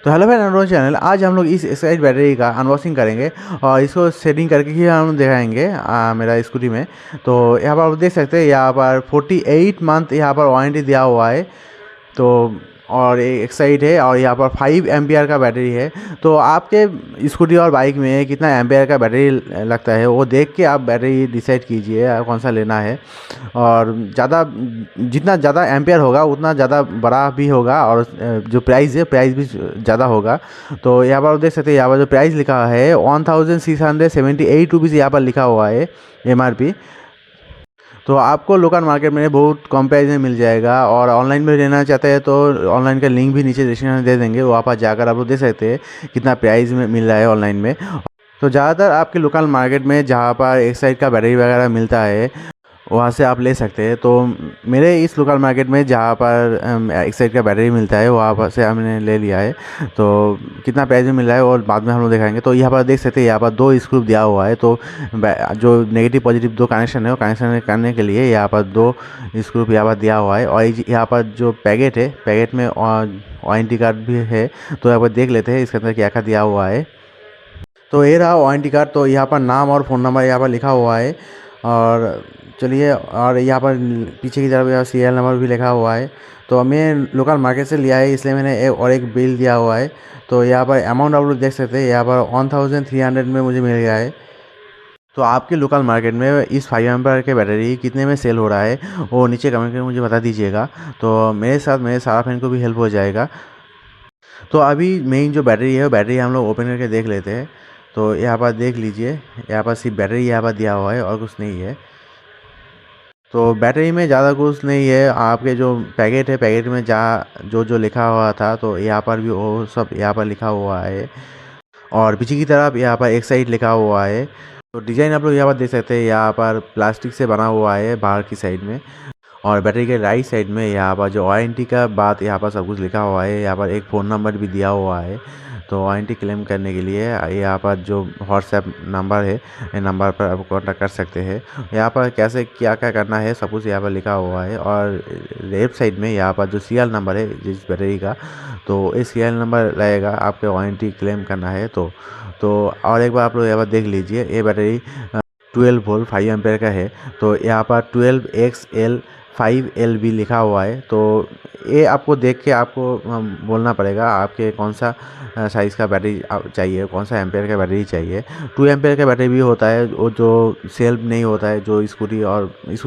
तो hello friend, अनुरोध channel. आज हम लोग इस एक्साइड बैटरी का अनबॉक्सिंग करेंगे और इसको सेटिंग करके ही हम दिखाएंगे मेरा स्कूटी में। तो यहाँ पर आप देख सकते हैं, यहाँ पर 48 मंथ यहाँ पर वारंटी दिया हुआ है। तो और एक साइड है और यहाँ पर 5 एम्पियर का बैटरी है। तो आपके स्कूटी और बाइक में कितना एम्पियर का बैटरी लगता है वो देख के आप बैटरी डिसाइड कीजिए कौन सा लेना है। और जितना ज़्यादा एम्पियर होगा उतना ज़्यादा बड़ा भी होगा और जो प्राइस भी ज़्यादा होगा। तो यहाँ पर आप देख सकते हैं, यहाँ पर जो प्राइस लिखा है 1678 रुपीज़ यहाँ पर लिखा हुआ है MRP। तो आपको लोकल मार्केट में बहुत कम प्राइस में मिल जाएगा। और ऑनलाइन में लेना चाहते हैं तो ऑनलाइन का लिंक भी नीचे डिस्क्रिप्शन में दे देंगे, वहाँ पर जाकर आप लोग देख सकते हैं कितना प्राइस में मिल रहा है ऑनलाइन में। तो ज़्यादातर आपके लोकल मार्केट में जहाँ पर एक साइड का बैटरी वगैरह मिलता है वहाँ से आप ले सकते हैं। तो मेरे इस लोकल मार्केट में जहाँ पर एक साइड का बैटरी मिलता है वहाँ पर से हमने ले लिया है। तो कितना प्राइस में मिल रहा है और बाद में हम लोग दिखाएंगे। तो यहाँ पर देख सकते हैं, यहाँ पर 2 स्क्रू दिया हुआ है। तो जो नेगेटिव पॉजिटिव 2 कनेक्शन है वो कनेक्शन करने के लिए यहाँ पर 2 स्क्रू यहाँ पर दिया हुआ है। और यहाँ पर जो पैकेट है, पैकेट में वारंटी कार्ड भी है। तो यहाँ पर देख लेते हैं इसके अंदर क्या क्या दिया हुआ है। तो ये रहा वारंटी कार्ड। तो यहाँ पर नाम और फ़ोन नंबर यहाँ पर लिखा हुआ है। और चलिए, और यहाँ पर पीछे की तरफ सीरियल नंबर भी लिखा हुआ है। तो मैं लोकल मार्केट से लिया है इसलिए मैंने एक बिल दिया हुआ है। तो यहाँ पर अमाउंट आप लोग देख सकते हैं, यहाँ पर 1300 में मुझे मिल गया है। तो आपके लोकल मार्केट में इस 5 एम्पीयर के बैटरी कितने में सेल हो रहा है वो नीचे कमेंट करके मुझे बता दीजिएगा। तो मेरे साथ मेरे सारा फ्रेंड को भी हेल्प हो जाएगा। तो अभी मेन जो बैटरी है वो बैटरी हम लोग ओपन करके देख लेते हैं। तो यहाँ पर देख लीजिए, यहाँ पर सिर्फ बैटरी यहाँ पर दिया हुआ है और कुछ नहीं है। तो बैटरी में ज़्यादा कुछ नहीं है। आपके जो पैकेट है, पैकेट में जो लिखा हुआ था तो यहाँ पर भी वो सब यहाँ पर लिखा हुआ है। और पीछे की तरफ यहाँ पर एक साइड लिखा हुआ है। तो डिज़ाइन आप लोग यहाँ पर देख सकते हैं, यहाँ पर प्लास्टिक से बना हुआ है बाहर की साइड में। और बैटरी के राइट साइड में यहाँ पर जो वारंटी का बात यहाँ पर सब कुछ लिखा हुआ है। यहाँ पर एक फ़ोन नंबर भी दिया हुआ है। तो वारंटी क्लेम करने के लिए यहाँ पर जो व्हाट्सएप नंबर है, ये नंबर पर आप कॉन्टैक्ट कर सकते हैं। यहाँ पर कैसे क्या क्या करना है सब कुछ यहाँ पर लिखा हुआ है। और लेफ्ट साइड में यहाँ पर जो सीरियल नंबर है जिस बैटरी का, तो ये सीरियल नंबर रहेगा आपके वारंटी क्लेम करना है। तो और एक बार आप लोग यहाँ पर देख लीजिए, ये बैटरी 12 वोल्ट 5 एम्पेयर का है। तो यहाँ पर 12XL 5LB लिखा हुआ है। तो ये आपको देख के आपको बोलना पड़ेगा आपके कौन सा साइज़ का बैटरी चाहिए, कौन सा एम्पेयर का बैटरी चाहिए। 2 एम्पेयर का बैटरी भी होता है, वो जो सेल्फ नहीं होता है, जो स्कूटी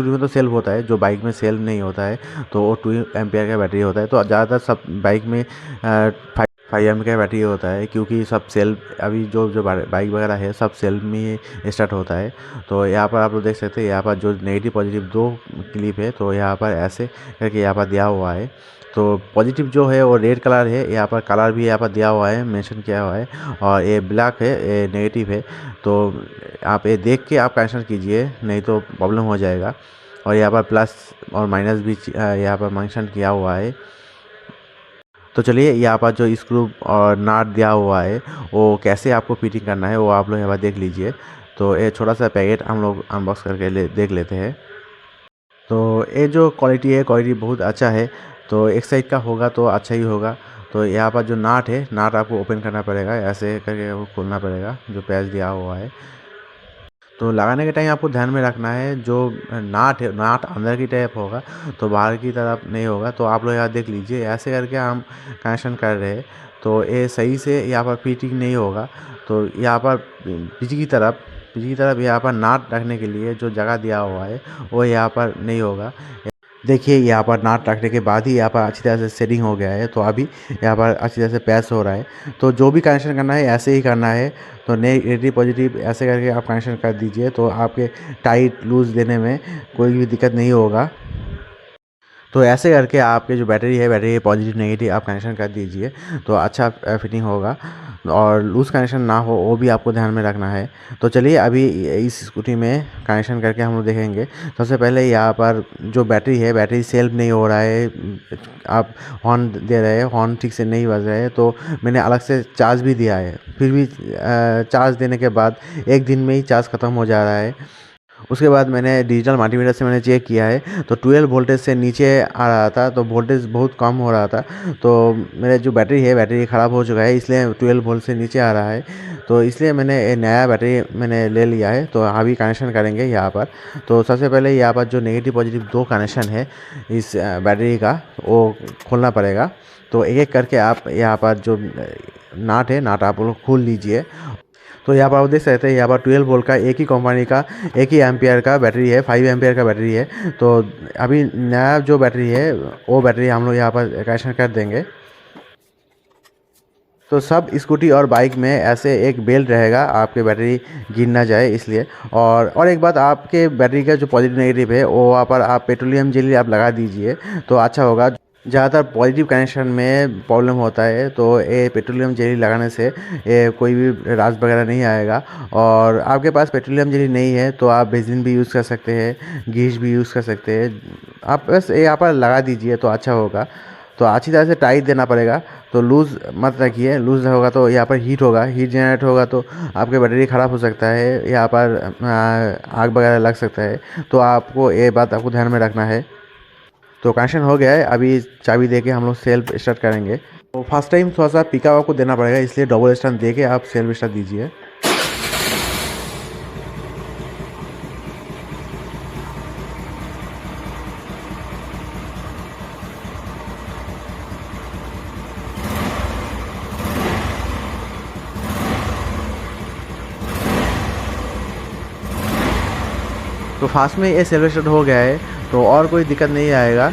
में तो सेल्फ होता है, जो बाइक में सेल्फ नहीं होता है तो वो 2 एम्पेयर का बैटरी होता है। तो ज़्यादातर सब बाइक में 5 एम का बैटरी होता है, क्योंकि सब सेल्फ अभी जो बाइक वगैरह है सब सेल्फ में ही स्टार्ट होता है। तो यहाँ पर आप लोग देख सकते हैं, यहाँ पर जो नेगेटिव पॉजिटिव 2 क्लिप है तो यहाँ पर ऐसे करके यहाँ पर दिया हुआ है। तो पॉजिटिव जो है वो रेड कलर है, यहाँ पर कलर भी यहाँ पर दिया हुआ है, मेंशन किया हुआ है। और ये ब्लैक है, ये नेगेटिव है। तो आप ये देख के आप कैंसिल कीजिए, नहीं तो प्रॉब्लम हो जाएगा। और यहाँ पर प्लस और माइनस भी यहाँ पर मेंशन किया हुआ है। तो चलिए, यहाँ पर जो स्क्रू और नाट दिया हुआ है वो कैसे आपको फिटिंग करना है वो आप लोग यहाँ पर देख लीजिए। तो ये छोटा सा पैकेट हम लोग अनबॉक्स करके देख लेते हैं। तो ये जो क्वालिटी बहुत अच्छा है। तो एक साइड का होगा तो अच्छा ही होगा। तो यहाँ पर जो नाट है, नाट आपको ओपन करना पड़ेगा, ऐसे करके वो खोलना पड़ेगा जो पैच दिया हुआ है। तो लगाने के टाइम आपको ध्यान में रखना है, जो नाट है, नाट अंदर की टाइप होगा तो बाहर की तरफ नहीं होगा। तो आप लोग यहाँ देख लीजिए, ऐसे करके हम कनेक्शन कर रहे हैं तो ये सही से यहाँ पर फिटिंग नहीं होगा। तो यहाँ पर पीछे की तरफ यहाँ पर नाट रखने के लिए जो जगह दिया हुआ है वो यहाँ पर नहीं होगा। देखिए, यहाँ पर नाट रखने के बाद ही यहाँ पर अच्छी तरह से सेटिंग हो गया है। तो अभी यहाँ पर अच्छी तरह से पैस हो रहा है। तो जो भी कनेक्शन करना है ऐसे ही करना है। तो नेगेटिव पॉजिटिव ऐसे करके आप कनेक्शन कर दीजिए, तो आपके टाइट लूज़ देने में कोई भी दिक्कत नहीं होगा। तो ऐसे करके आपके जो बैटरी है, बैटरी पॉजिटिव नेगेटिव आप कनेक्शन कर दीजिए तो अच्छा फिटिंग होगा। और लूज़ कनेक्शन ना हो वो भी आपको ध्यान में रखना है। तो चलिए, अभी इस स्कूटी में कनेक्शन करके हम लोग देखेंगे। सबसे पहले यहाँ पर जो बैटरी है, बैटरी सेल्फ नहीं हो रहा है, आप हॉर्न दे रहे हैं, हॉर्न ठीक से नहीं बज रहे हैं। तो मैंने अलग से चार्ज भी दिया है, फिर भी चार्ज देने के बाद 1 दिन में ही चार्ज ख़त्म हो जा रहा है। उसके बाद मैंने डिजिटल मल्टीमीटर से मैंने चेक किया है तो 12 वोल्टेज से नीचे आ रहा था, तो वोल्टेज बहुत कम हो रहा था। तो मेरे जो बैटरी ख़राब हो चुका है, इसलिए 12 वोल्ट से नीचे आ रहा है। तो इसलिए मैंने एक नया बैटरी मैंने ले लिया है। तो अभी कनेक्शन करेंगे यहाँ पर। तो सबसे पहले यहाँ पर जो नेगेटिव पॉजिटिव दो कनेक्शन है इस बैटरी का, वो खोलना पड़ेगा। तो एक एक करके आप यहाँ पर जो नाट आप लोग खोल लीजिए। तो यहाँ पर आप देख सकते हैं, यहाँ पर 12 वोल्ट का एक ही कंपनी का एक ही एम्पियर का बैटरी है, 5 एम्पियर का बैटरी है। तो अभी नया जो बैटरी है वो बैटरी हम लोग यहाँ पर कनेक्शन कर देंगे। तो सब स्कूटी और बाइक में ऐसे एक बेल्ट रहेगा, आपके बैटरी गिर ना जाए इसलिए। और एक बात, आपके बैटरी का जो पॉजिटिव नेगेटिव है वो वहाँ पर आप पेट्रोलियम जेली आप लगा दीजिए तो अच्छा होगा। ज़्यादातर पॉजिटिव कनेक्शन में प्रॉब्लम होता है, तो ये पेट्रोलियम जेली लगाने से ये कोई भी राज वगैरह नहीं आएगा। और आपके पास पेट्रोलियम जेली नहीं है तो आप बेंजीन भी यूज़ कर सकते हैं, गीज भी यूज़ कर सकते हैं। आप बस ये यहाँ पर लगा दीजिए तो अच्छा होगा। तो अच्छी तरह से टाइट देना पड़ेगा, तो लूज़ मत रखिए। लूज़ होगा तो यहाँ पर हीट होगा, हीट जनरेट होगा तो आपके बैटरी ख़राब हो सकता है, यहाँ पर आग वगैरह लग सकता है। तो आपको ये बात आपको ध्यान में रखना है। तो कनेक्शन हो गया है, अभी चाबी देके हम लोग सेल्फ स्टार्ट करेंगे। तो फर्स्ट टाइम थोड़ा सा पिकअप आपको देना पड़ेगा, इसलिए डबल स्टार्ट दे के आप सेल्फ स्टार्ट दीजिए। तो फास्ट में ये सेल्फ स्टार्ट हो गया है, तो और कोई दिक्कत नहीं आएगा।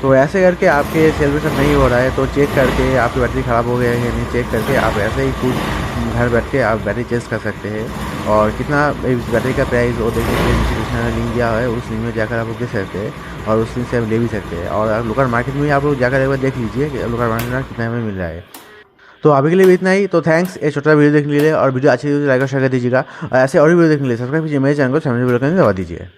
तो ऐसे करके आपके सेल्फ स्टार्ट नहीं हो रहा है तो चेक करके आपकी बैटरी ख़राब हो गया है या नहीं, चेक करके आप ऐसे ही खुद घर बैठ के आप बैटरी चेंज कर सकते हैं। और कितना इस बैटरी का प्राइस वो देखने के लिए डिस्क्रिप्शन में लिंक दिया है, उस लिंक में जाकर आप लोग देख सकते हैं और उस लिंक से आप ले भी सकते हैं। और आप लोकल मार्केट में आप लोग जाकर एक बार देख लीजिए कि लोकल मार्केट में कितने में मिल रहा है। तो अभी के लिए भी इतना ही। तो थैंक्स ये छोटा वीडियो देखने के लिए, और वीडियो अच्छी लगी तो लाइक और शेयर कर दीजिएगा। और ऐसे और भी वीडियो देखने के लिए सब्सक्राइब कीजिए मेरे चैनल को, दबा दीजिए।